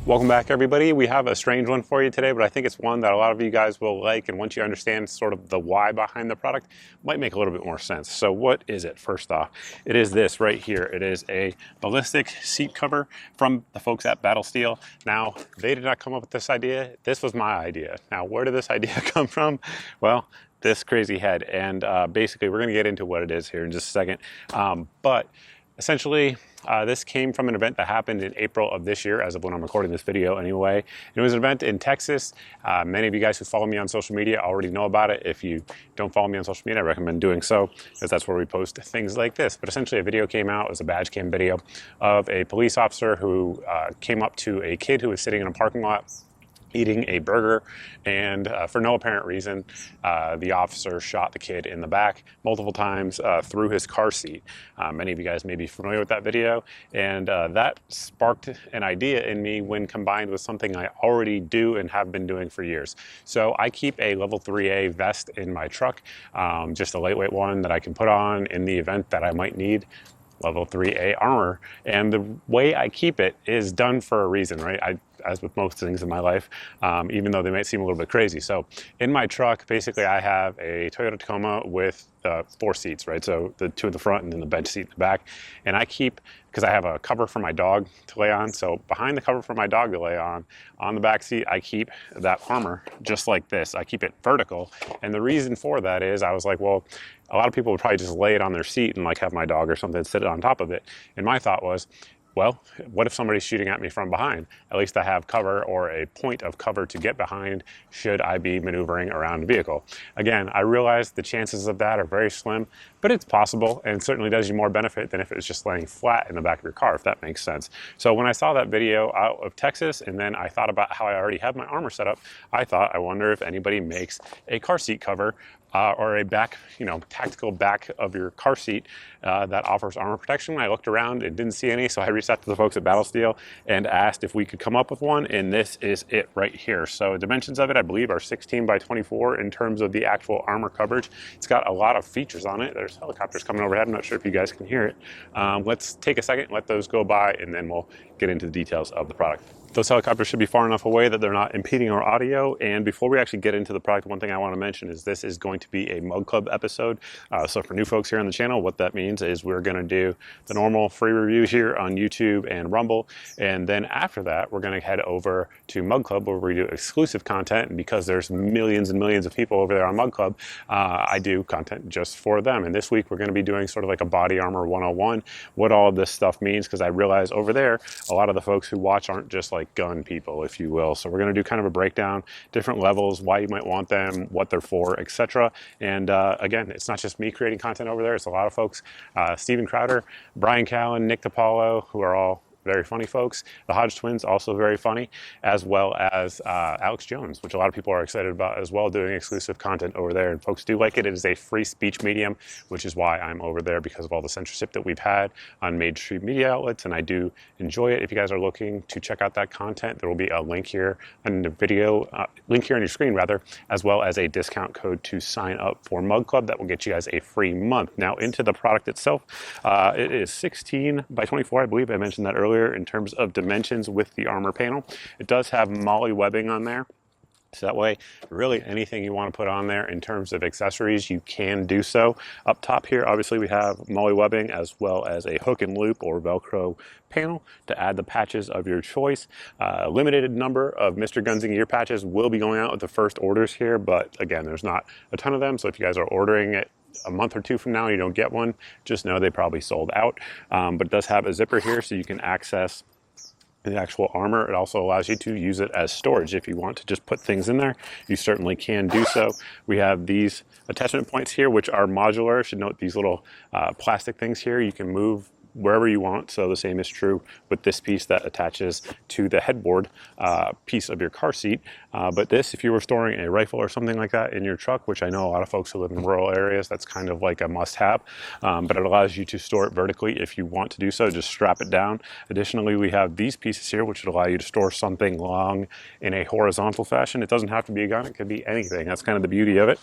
Welcome back, everybody. We have a strange one for you today, but I think it's one that a lot of you guys will like, and once you understand sort of the why behind the product, it might make a little bit more sense. So what is it? First off, it is this right here. It is a ballistic seat cover from the folks at Battle Steel. Now, they did not come up with this idea. This was my idea. Now, where did this idea come from? Well, this crazy head, and basically we're going to get into what it is here in just a second. But essentially, this came from an event that happened in April of this year, as of when I'm recording this video anyway. It was an event in Texas. Many of you guys who follow me on social media already know about it. If you don't follow me on social media, I recommend doing so, because that's where we post things like this. But essentially a video came out, it was a badge cam video of a police officer who came up to a kid who was sitting in a parking lot eating a burger, and for no apparent reason, the officer shot the kid in the back multiple times through his car seat. Many of you guys may be familiar with that video, and that sparked an idea in me when combined with something I already do and have been doing for years. So I keep a level 3A vest in my truck, just a lightweight one that I can put on in the event that I might need level 3A armor. And the way I keep it is done for a reason, right? As with most things in my life, even though they might seem a little bit crazy. So in my truck, basically I have a Toyota Tacoma with 4 seats, right? So the 2 in the front and then the bench seat in the back. And I keep, because I have a cover for my dog to lay on, so behind the cover for my dog to lay on the back seat, I keep that armor just like this. I keep it vertical. And the reason for that is I was like, well, a lot of people would probably just lay it on their seat and like have my dog or something sit on top of it. And my thought was, well, what if somebody's shooting at me from behind? At least I have cover, or a point of cover to get behind should I be maneuvering around a vehicle. Again, I realize the chances of that are very slim, but it's possible, and certainly does you more benefit than if it was just laying flat in the back of your car, if that makes sense. So when I saw that video out of Texas, and then I thought about how I already have my armor set up, I thought, I wonder if anybody makes a car seat cover or a back, tactical back of your car seat that offers armor protection. I looked around and didn't see any, so I reached out to the folks at Battle Steel and asked if we could come up with one, and this is it right here. So dimensions of it, I believe, are 16 by 24 in terms of the actual armor coverage. It's got a lot of features on it. There's helicopters coming overhead. I'm not sure if you guys can hear it. Let's take a second, let those go by, and then we'll get into the details of the product. Those helicopters should be far enough away that they're not impeding our audio. And before we actually get into the product, one thing I want to mention is this is going to be a Mug Club episode. So for new folks here on the channel, what that means is we're going to do the normal free reviews here on YouTube and Rumble. And then after that, we're going to head over to Mug Club, where we do exclusive content. And because there's millions and millions of people over there on Mug Club, I do content just for them. And this week, we're going to be doing sort of like a body armor 101, what all of this stuff means, because I realize over there, a lot of the folks who watch aren't just like gun people, if you will. So we're going to do kind of a breakdown, different levels, why you might want them, what they're for, etc. And again, it's not just me creating content over there. It's a lot of folks, Steven Crowder, Brian Callen, Nick DiPaolo, who are all very funny folks. The Hodge twins, also very funny, as well as Alex Jones, which a lot of people are excited about as well, doing exclusive content over there. And folks do like it. It is a free speech medium, which is why I'm over there, because of all the censorship that we've had on mainstream media outlets, and I do enjoy it. If you guys are looking to check out that content, there will be a link here on the video, link here on your screen rather, as well as a discount code to sign up for Mug Club that will get you guys a free month. Now into the product itself, it is 16 by 24, I believe I mentioned that earlier, in terms of dimensions with the armor panel. It does have MOLLE webbing on there. So that way, really anything you want to put on there in terms of accessories, you can do so. Up top here, obviously we have MOLLE webbing, as well as a hook and loop or Velcro panel to add the patches of your choice. Limited number of Mr. Guns and Gear patches will be going out with the first orders here, but again, there's not a ton of them. So if you guys are ordering it a month or 2 from now, you don't get one, just know they probably sold out. But it does have a zipper here, so you can access the actual armor. It also allows you to use it as storage. If you want to just put things in there, you certainly can do so. We have these attachment points here, which are modular. I should note these little plastic things here you can move wherever you want. So the same is true with this piece that attaches to the headboard piece of your car seat. But this, if you were storing a rifle or something like that in your truck, which I know a lot of folks who live in rural areas, that's kind of like a must-have, but it allows you to store it vertically if you want to do so. Just strap it down. Additionally, we have these pieces here, which would allow you to store something long in a horizontal fashion. It doesn't have to be a gun. It could be anything. That's kind of the beauty of it.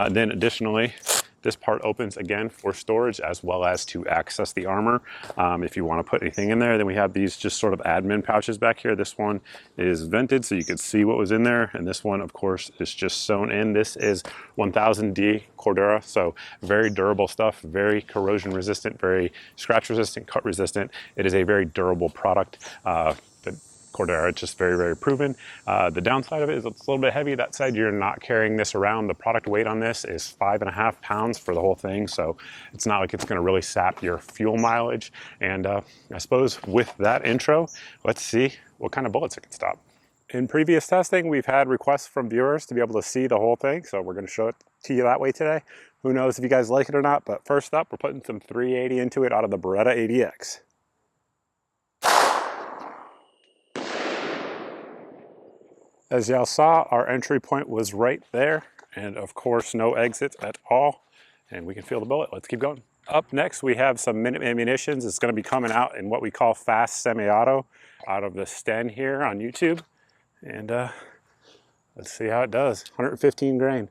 Then additionally, This part opens again for storage as well as to access the armor. If you want to put anything in there, then we have these just sort of admin pouches back here. This one is vented so you can see what was in there. And this one, of course, is just sewn in. This is 1000D Cordura, so very durable stuff, very corrosion resistant, very scratch resistant, cut resistant. It is a very durable product. The Cordura, it's just very, very proven. The downside of it is it's a little bit heavy. That said, you're not carrying this around. The product weight on this is 5.5 pounds for the whole thing, so it's not like it's going to really sap your fuel mileage. And I suppose with that intro, let's see what kind of bullets it can stop. In previous testing, we've had requests from viewers to be able to see the whole thing, so we're going to show it to you that way today. Who knows if you guys like it or not, but first up, we're putting some 380 into it out of the Beretta ADX. As y'all saw, our entry point was right there, and of course no exits at all, and we can feel the bullet. Let's keep going. Up next, we have some Minuteman munitions. It's going to be coming out in what we call fast semi-auto out of the Sten here on YouTube, and let's see how it does. 115 grain.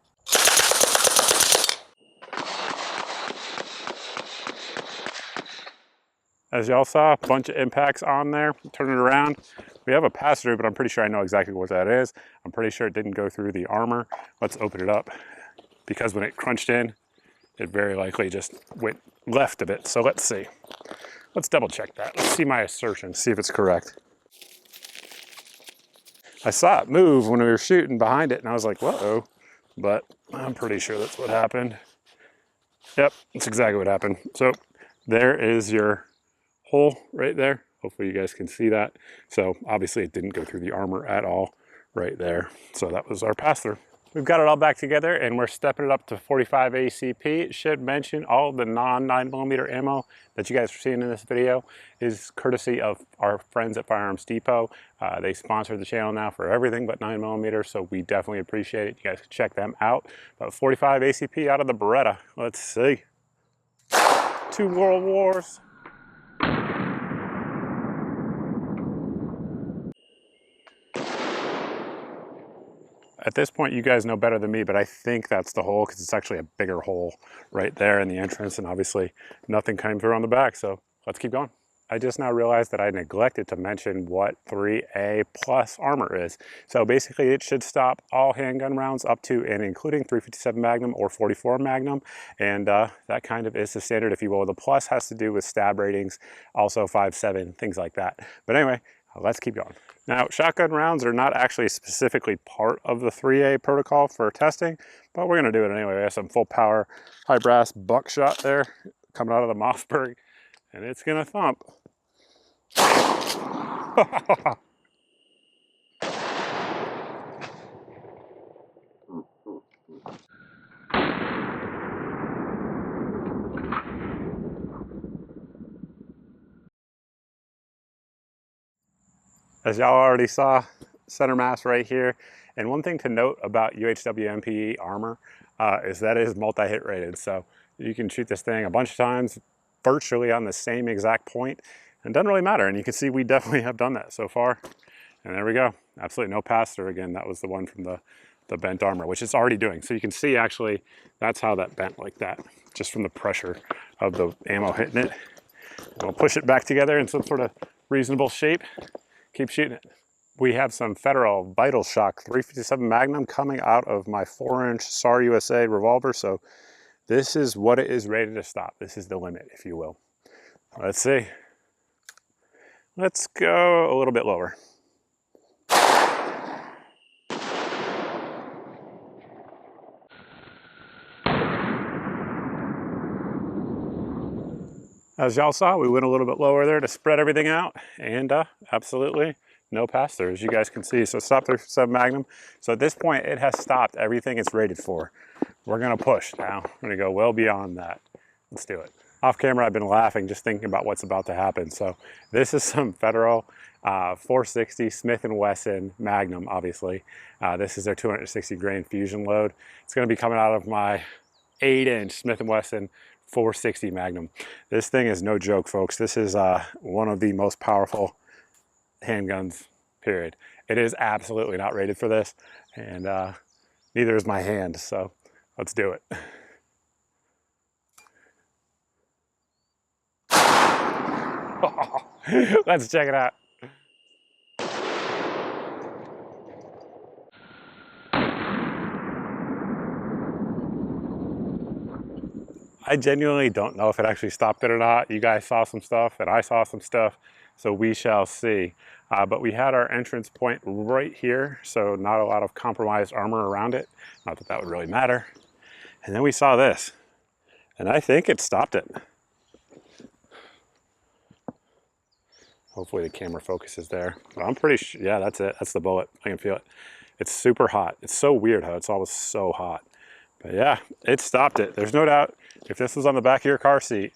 As y'all saw, a bunch of impacts on there. Turn it around. We have a pass-through, but I'm pretty sure I know exactly what that is. I'm pretty sure it didn't go through the armor. Let's open it up, because when it crunched in, it very likely just went left a bit. So let's see. Let's double check that. Let's see my assertion, see if it's correct. I saw it move when we were shooting behind it, and I was like, whoa, but I'm pretty sure that's what happened. Yep, that's exactly what happened. So there is your hole right there. Hopefully you guys can see that. So obviously it didn't go through the armor at all right there. So that was our pass-through. We've got it all back together and we're stepping it up to 45 ACP. It should mention all the non-9mm ammo that you guys are seeing in this video is courtesy of our friends at Firearms Depot. They sponsor the channel now for everything but 9mm, so we definitely appreciate it. You guys can check them out. But 45 ACP out of the Beretta. Let's see. 2 World Wars. At this point, you guys know better than me, but I think that's the hole because it's actually a bigger hole right there in the entrance, and obviously nothing came through on the back, so let's keep going. I just now realized that I neglected to mention what 3A plus armor is. So basically it should stop all handgun rounds up to and including 357 Magnum or 44 Magnum, and that kind of is the standard, if you will. The plus has to do with stab ratings, also 5.7, things like that. But anyway, let's keep going. Now, shotgun rounds are not actually specifically part of the 3A protocol for testing, but we're gonna do it anyway. We have some full power, high brass buckshot there coming out of the Mossberg, and it's gonna thump. As y'all already saw, center mass right here. And one thing to note about UHW MPE armor is that it is multi-hit rated. So you can shoot this thing a bunch of times, virtually on the same exact point, and it doesn't really matter. And you can see we definitely have done that so far. And there we go. Absolutely no pass-through. Again, that was the one from the bent armor, which it's already doing. So you can see actually that's how that bent like that, just from the pressure of the ammo hitting it. And we'll push it back together in some sort of reasonable shape. Keep shooting it. We have some Federal Vital Shock 357 Magnum coming out of my 4-inch SAR USA revolver. So this is what it is ready to stop. This is the limit, if you will. Let's see. Let's go a little bit lower. As y'all saw, we went a little bit lower there to spread everything out, and absolutely no pass-through, as you guys can see. So stop 357 Magnum. So at this point, it has stopped everything it's rated for. We're gonna push now. We're gonna go well beyond that. Let's do it. Off camera, I've been laughing just thinking about what's about to happen. So this is some Federal 460 Smith & Wesson Magnum, obviously. This is their 260 grain fusion load. It's gonna be coming out of my 8-inch Smith & Wesson 460 Magnum. This thing is no joke, folks. This is one of the most powerful handguns, period. It is absolutely not rated for this, and neither is my hand, so let's do it. Let's check it out. I genuinely don't know if it actually stopped it or not. You guys saw some stuff and I saw some stuff, so we shall see. But we had our entrance point right here, so not a lot of compromised armor around it. Not that that would really matter. And then we saw this, and I think it stopped it. Hopefully the camera focuses there. But I'm pretty sure, yeah, that's it. That's the bullet. I can feel it. It's super hot. It's so weird how it's always so hot. But yeah, it stopped it. There's no doubt if this was on the back of your car seat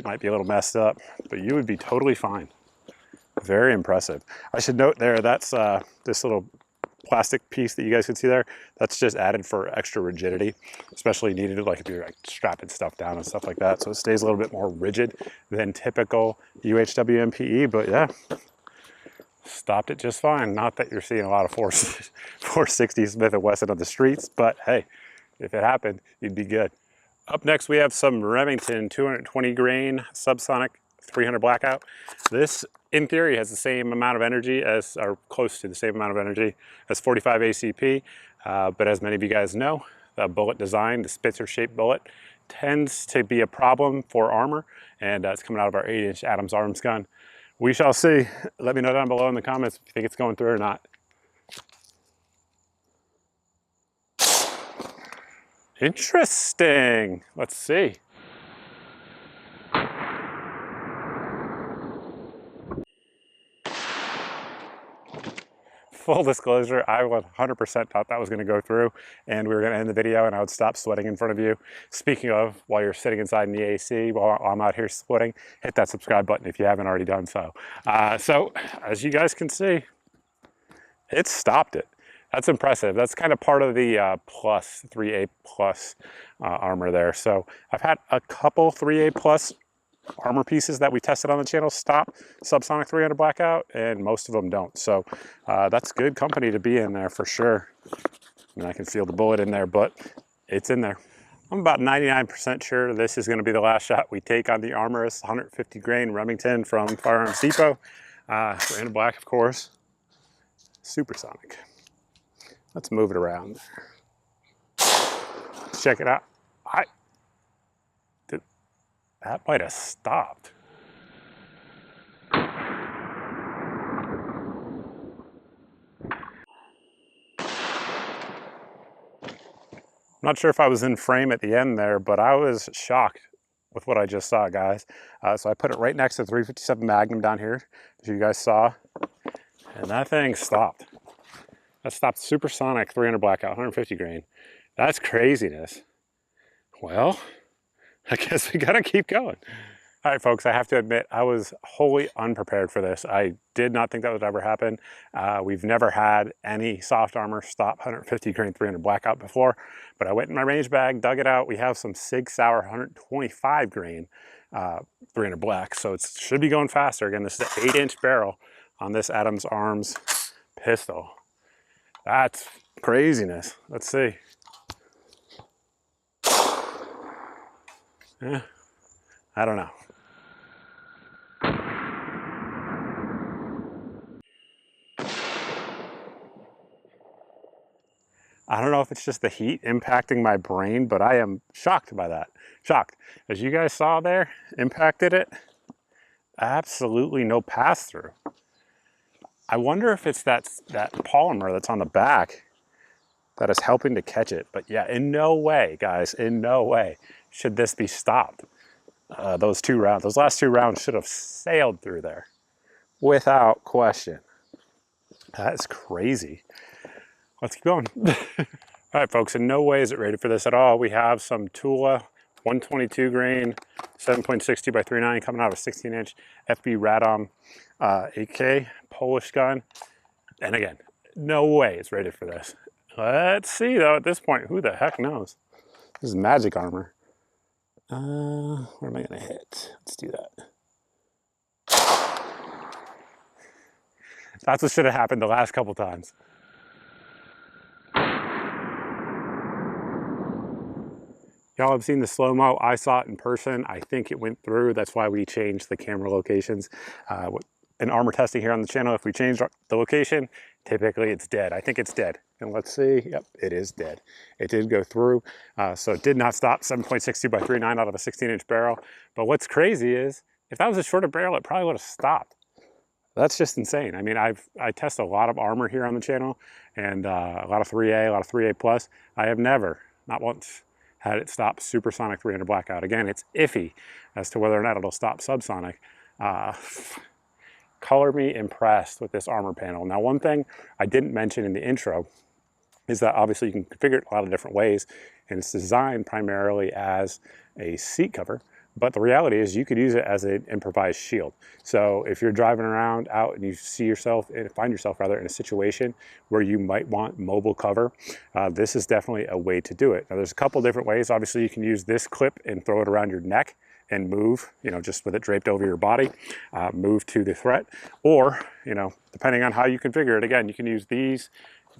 might be a little messed up, but you would be totally fine. Very impressive. I should note there, that's this little plastic piece that you guys can see there, that's just added for extra rigidity, especially needed like if you're like strapping stuff down and stuff like that. So it stays a little bit more rigid than typical UHW MPE, but yeah, stopped it just fine. Not that you're seeing a lot of 460 Smith & Wesson on the streets, but hey, if it happened, you'd be good. Up next, we have some Remington 220 grain subsonic 300 blackout. This, in theory, has the same amount of energy as, or close to the same amount of energy as 45 ACP. But as many of you guys know, the bullet design, the Spitzer-shaped bullet, tends to be a problem for armor, and it's coming out of our 8-inch Adams Arms gun. We shall see. Let me know down below in the comments if you think it's going through or not. Interesting. Let's see. Full disclosure, I 100% thought that was going to go through and we were going to end the video and I would stop sweating in front of you. Speaking of, while you're sitting inside in the AC while I'm out here sweating, hit that subscribe button if you haven't already done so. So as you guys can see, it stopped it. That's impressive. That's kind of part of the plus 3A plus armor there. So I've had a couple 3A plus armor pieces that we tested on the channel stop subsonic 300 blackout, and most of them don't. So that's good company to be in there for sure. I mean, I can feel the bullet in there, but it's in there. I'm about 99% sure this is going to be the last shot we take on the Armorous 150 grain Remington from Firearms Depot. 300 black, of course. Supersonic. Let's move it around. Check it out. That might have stopped. I'm not sure if I was in frame at the end there, but I was shocked with what I just saw, guys. So I put it right next to the 357 Magnum down here, as you guys saw, and that thing stopped. That stopped supersonic 300 blackout, 150 grain. That's craziness. Well, I guess we gotta keep going. All right, folks, I have to admit, I was wholly unprepared for this. I did not think that would ever happen. We've never had any soft armor stop 150 grain 300 blackout before, but I went in my range bag, dug it out. We have some Sig Sauer 125 grain 300 black, so it should be going faster. Again, this is an 8-inch barrel on this Adams Arms pistol. That's craziness. Let's see. Yeah, I don't know. I don't know if it's just the heat impacting my brain, but I am shocked by that. Shocked. As you guys saw there, impacted it. Absolutely no pass through. I wonder if it's that polymer that's on the back that is helping to catch it. But yeah, in no way, guys, in no way should this be stopped. Those last two rounds should have sailed through there without question. That's crazy. Let's keep going. All right, folks, in no way is it rated for this at all. We have some Tula 122 grain 7.60 by 3.9 coming out of a 16-inch FB Radom 8K Polish gun. And again, no way it's rated for this. Let's see though, at this point, who the heck knows? This is magic armor. Where am I gonna hit? Let's do that. That's what should have happened the last couple times. y'all have seen the slow-mo. I saw it in person. I think it went through. That's why we changed the camera locations. In armor testing here on the channel, if we change the location, typically it's dead. I think it's dead. And let's see, yep, it is dead. It did go through, so it did not stop. 7.62 by 3.9 out of a 16-inch barrel. But what's crazy is, if that was a shorter barrel, it probably would have stopped. That's just insane. I mean, I test a lot of armor here on the channel, and a lot of 3A, a lot of 3A plus. I have never, not once, had it stop supersonic 300 blackout. Again, it's iffy as to whether or not it'll stop subsonic. Color me impressed with this armor panel. Now, one thing I didn't mention in the intro is that obviously you can configure it a lot of different ways, and it's designed primarily as a seat cover. But the reality is you could use it as an improvised shield. So if you're driving around out and you see yourself, find yourself rather, in a situation where you might want mobile cover, this is definitely a way to do it. Now there's a couple different ways. Obviously you can use this clip and throw it around your neck and move, just with it draped over your body, move to the threat. Or, depending on how you configure it, again, you can use these,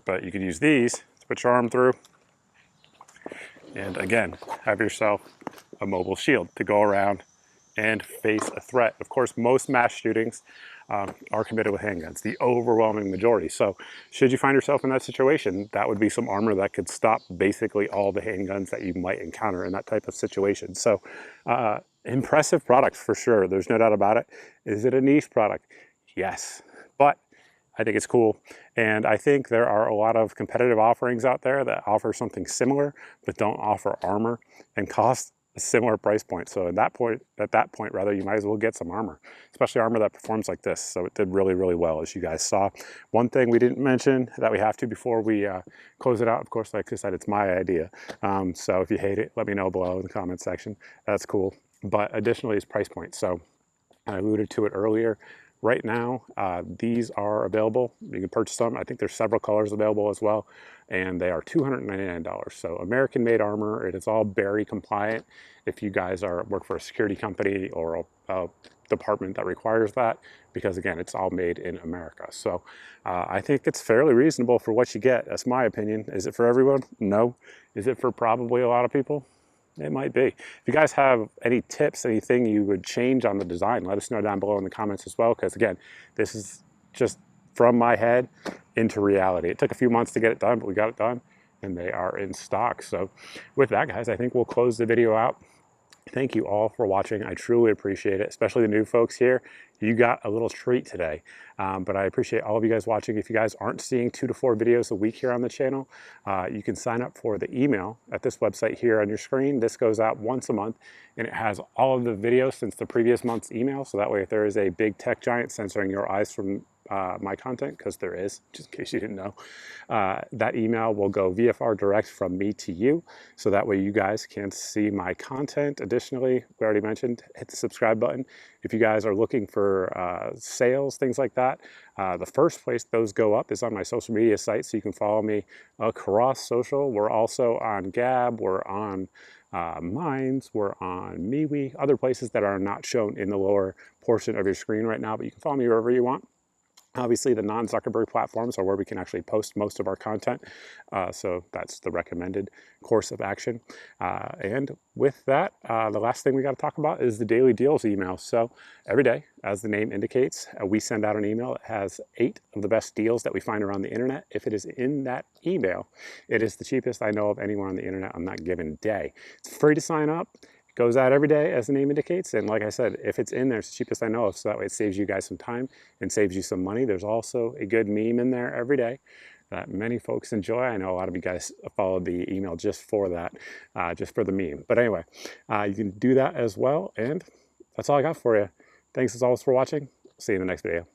but you can use these to put your arm through. And again, have yourself a mobile shield to go around and face a threat. Of course, most mass shootings are committed with handguns, the overwhelming majority. So should you find yourself in that situation, that would be some armor that could stop basically all the handguns that you might encounter in that type of situation. So impressive product for sure. There's no doubt about it. Is it a niche product? Yes, but I think it's cool. And I think there are a lot of competitive offerings out there that offer something similar, but don't offer armor and cost a similar price point. So at that point, rather, you might as well get some armor, especially armor that performs like this. So it did really, really well, as you guys saw. One thing we didn't mention that we have to before we close it out, of course, like I said, it's my idea. So if you hate it, let me know below in the comment section. That's cool. But additionally is price point. So I alluded to it earlier. Right now, these are available. You can purchase them. I think there's several colors available as well, and they are $299. So American-made armor. It is all Berry compliant. If you guys work for a security company or a department that requires that, because again, it's all made in America. So I think it's fairly reasonable for what you get. That's my opinion. Is it for everyone? No. Is it for probably a lot of people? It might be. If you guys have any tips, anything you would change on the design, let us know down below in the comments as well, because again, this is just from my head into reality. It took a few months to get it done, but we got it done and they are in stock. So with that, guys, I think we'll close the video out. Thank you all for watching. I truly appreciate it, especially the new folks here. You got a little treat today, but I appreciate all of you guys watching. If you guys aren't seeing 2 to 4 videos a week here on the channel, you can sign up for the email at this website here on your screen. This goes out once a month, and it has all of the videos since the previous month's email. So that way, if there is a big tech giant censoring your eyes from my content, because there is, just in case you didn't know, that email will go VFR direct from me to you, so that way you guys can see my content. Additionally, we already mentioned, hit the subscribe button. If you guys are looking for sales, things like that, the first place those go up is on my social media site, so you can follow me across social. We're also on Gab, we're on Minds, we're on MeWe, other places that are not shown in the lower portion of your screen right now, but you can follow me wherever you want. Obviously, the non-Zuckerberg platforms are where we can actually post most of our content. So that's the recommended course of action. And with that, the last thing we got to talk about is the daily deals email. So every day, as the name indicates, we send out an email that has 8 of the best deals that we find around the internet. If it is in that email, it is the cheapest I know of anywhere on the internet on that given day. It's free to sign up. Goes out every day, as the name indicates, and like I said, if it's in there, it's the cheapest I know of, so that way it saves you guys some time and saves you some money. There's also a good meme in there every day that many folks enjoy. I know a lot of you guys followed the email just for that, just for the meme. But anyway, you can do that as well, and that's all I got for you. Thanks as always for watching. See you in the next video.